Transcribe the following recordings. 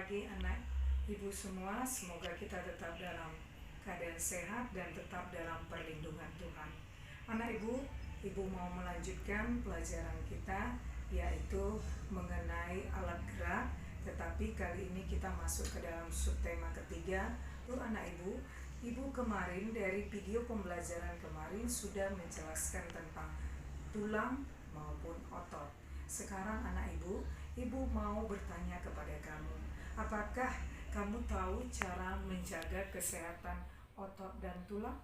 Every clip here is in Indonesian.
pagi anak ibu semua, semoga kita tetap dalam keadaan sehat dan tetap dalam perlindungan Tuhan. Anak ibu mau melanjutkan pelajaran kita, yaitu mengenai alat gerak, tetapi kali ini kita masuk ke dalam subtema ketiga. Tuh anak ibu kemarin dari video pembelajaran kemarin sudah menjelaskan tentang tulang maupun otot. Sekarang anak ibu mau bertanya kepada kamu, apakah kamu tahu cara menjaga kesehatan otot dan tulang?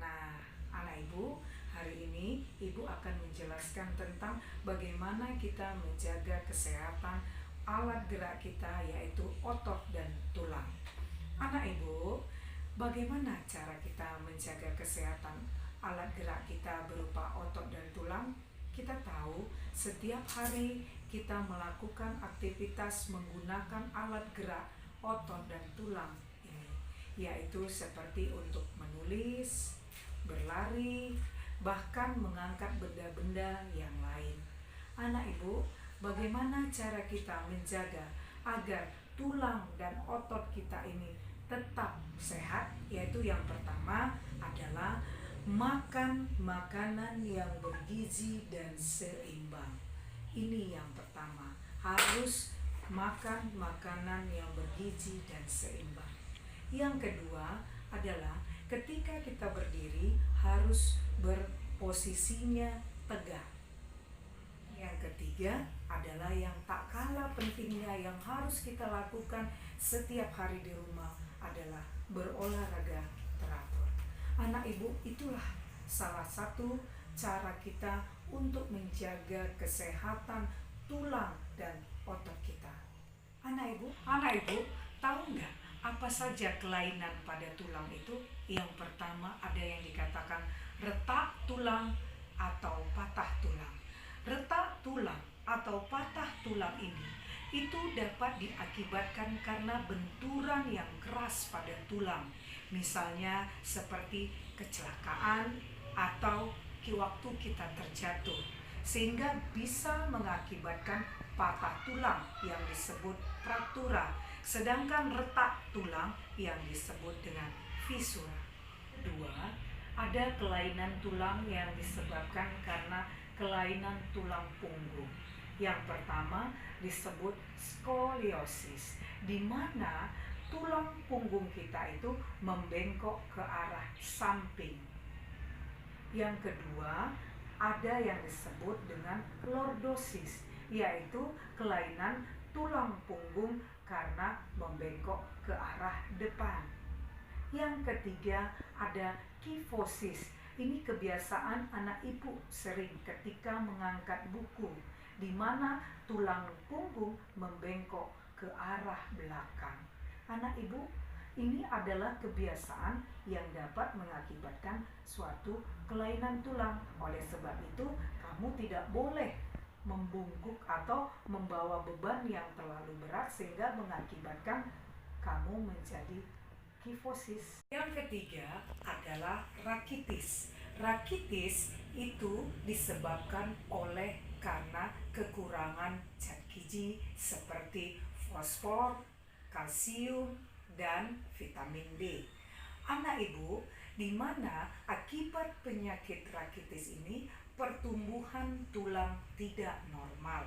Nah, anak ibu, hari ini ibu akan menjelaskan tentang bagaimana kita menjaga kesehatan alat gerak kita, yaitu otot dan tulang. Anak ibu, bagaimana cara kita menjaga kesehatan alat gerak kita berupa otot dan tulang? Kita tahu setiap hari kita melakukan aktivitas menggunakan alat gerak otot dan tulang ini, yaitu seperti untuk menulis, berlari, bahkan mengangkat benda-benda yang lain. Anak ibu, bagaimana cara kita menjaga agar tulang dan otot kita ini tetap sehat? Yaitu yang pertama adalah makan makanan yang bergizi dan seimbang. Ini yang pertama, harus makan makanan yang bergizi dan seimbang. Yang kedua adalah ketika kita berdiri harus berposisinya tegak. Yang ketiga adalah yang tak kalah pentingnya yang harus kita lakukan setiap hari di rumah adalah berolahraga teratur. Anak ibu, itulah salah satu cara kita untuk menjaga kesehatan tulang dan otot kita. Anak ibu tahu nggak apa saja kelainan pada tulang itu? Yang pertama ada yang dikatakan retak tulang atau patah tulang. Retak tulang atau patah tulang ini itu dapat diakibatkan karena benturan yang keras pada tulang, misalnya seperti kecelakaan atau waktu kita terjatuh, sehingga bisa mengakibatkan patah tulang yang disebut fraktura, sedangkan retak tulang yang disebut dengan fisura. Dua, ada kelainan tulang yang disebabkan karena kelainan tulang punggung. Yang pertama disebut skoliosis, di mana tulang punggung kita itu membengkok ke arah samping. Yang kedua, ada yang disebut dengan lordosis, yaitu kelainan tulang punggung karena membengkok ke arah depan. Yang ketiga, ada kifosis. Ini kebiasaan anak ibu sering ketika mengangkat buku, di mana tulang punggung membengkok ke arah belakang. Anak ibu, ini adalah kebiasaan yang dapat mengakibatkan suatu kelainan tulang. Oleh sebab itu, kamu tidak boleh membungkuk atau membawa beban yang terlalu berat sehingga mengakibatkan kamu menjadi kifosis. Yang ketiga adalah rakitis. Rakitis itu disebabkan oleh karena kekurangan zat gizi seperti fosfor, kalsium, dan vitamin D. Anak ibu, di mana akibat penyakit rakitis ini pertumbuhan tulang tidak normal.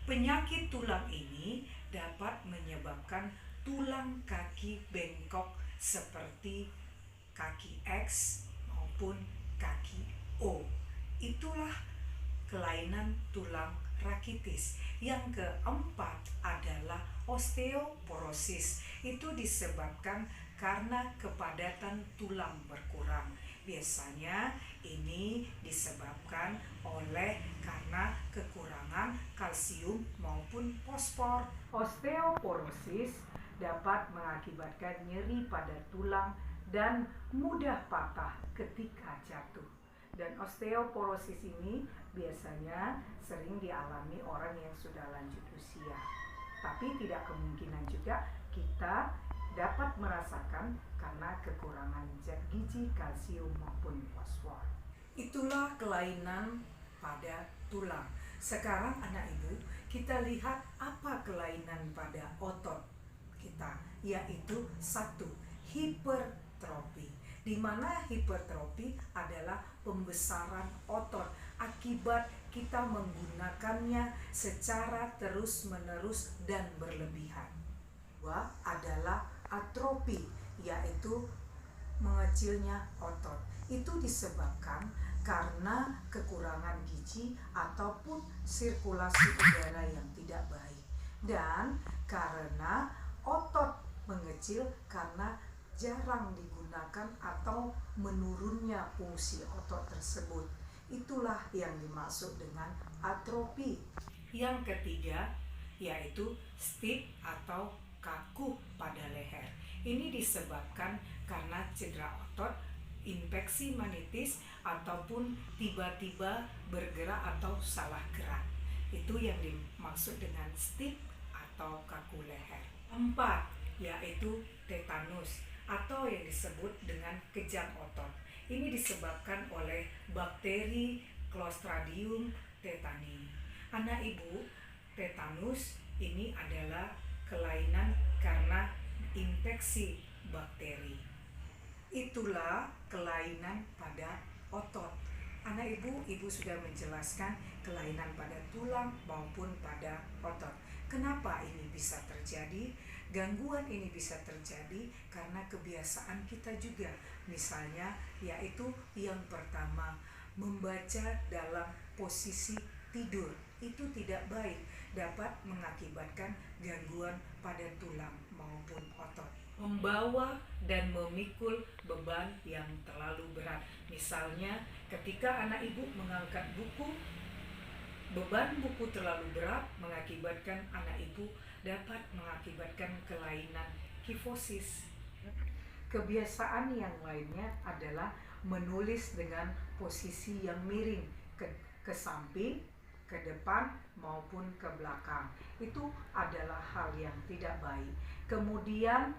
Penyakit tulang ini dapat menyebabkan tulang kaki bengkok seperti kaki X maupun kaki O. Itulah kelainan tulang rakitis. Yang keempat adalah osteoporosis. Itu disebabkan karena kepadatan tulang berkurang. Biasanya ini disebabkan oleh karena kekurangan kalsium maupun fosfor. Osteoporosis dapat mengakibatkan nyeri pada tulang dan mudah patah ketika jatuh. Dan osteoporosis ini biasanya sering dialami orang yang sudah lanjut usia. Tapi tidak kemungkinan juga kita dapat merasakan karena kekurangan zat gizi, kalsium maupun fosfor. Itulah kelainan pada tulang. Sekarang anak ibu, kita lihat apa kelainan pada otot kita, yaitu satu, hipertrofi. Di mana hipertrofi adalah pembesaran otot akibat kita menggunakannya secara terus-menerus dan berlebihan. Dua adalah atrofi, yaitu mengecilnya otot. Itu disebabkan karena kekurangan gizi ataupun sirkulasi udara yang tidak baik, dan karena otot mengecil karena jarang digunakan atau menurunnya fungsi otot tersebut. Itulah yang dimaksud dengan atrofi. Yang ketiga yaitu stiff atau kaku pada leher. Ini disebabkan karena cedera otot, infeksi manitis, ataupun tiba-tiba bergerak atau salah gerak. Itu yang dimaksud dengan stiff atau kaku leher. 4 yaitu tetanus atau yang disebut dengan kejang otot. Ini disebabkan oleh bakteri Clostridium tetani. Anak ibu, tetanus ini adalah kelainan karena infeksi bakteri. Itulah kelainan pada otot. Anak ibu sudah menjelaskan kelainan pada tulang maupun pada otot. Kenapa ini bisa terjadi? Gangguan ini bisa terjadi karena kebiasaan kita juga. Misalnya yaitu yang pertama, membaca dalam posisi tidur. Itu tidak baik, dapat mengakibatkan gangguan pada tulang maupun otot. Membawa dan memikul beban yang terlalu berat. Misalnya ketika anak ibu mengangkat buku, beban buku terlalu berat mengakibatkan anak ibu dapat mengakibatkan kelainan kifosis. Kebiasaan yang lainnya adalah menulis dengan posisi yang miring ke samping, ke depan maupun ke belakang. Itu adalah hal yang tidak baik. Kemudian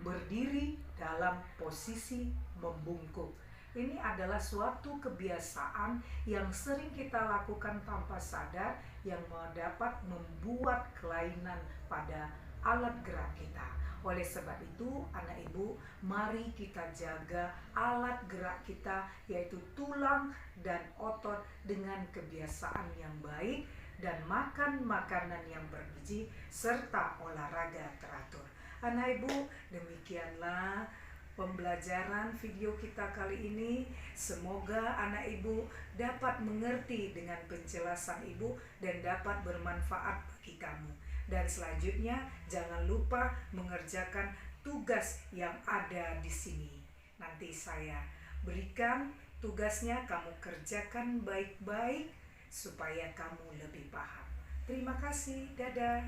berdiri dalam posisi membungkuk. Ini adalah suatu kebiasaan yang sering kita lakukan tanpa sadar yang dapat membuat kelainan pada alat gerak kita. Oleh sebab itu, anak ibu, mari kita jaga alat gerak kita, yaitu tulang dan otot, dengan kebiasaan yang baik dan makan makanan yang bergizi serta olahraga teratur. Anak ibu, demikianlah pembelajaran video kita kali ini. Semoga anak ibu dapat mengerti dengan penjelasan ibu dan dapat bermanfaat bagi kamu. Dan selanjutnya jangan lupa mengerjakan tugas yang ada di sini. Nanti saya berikan tugasnya, kamu kerjakan baik-baik supaya kamu lebih paham. Terima kasih, dadah.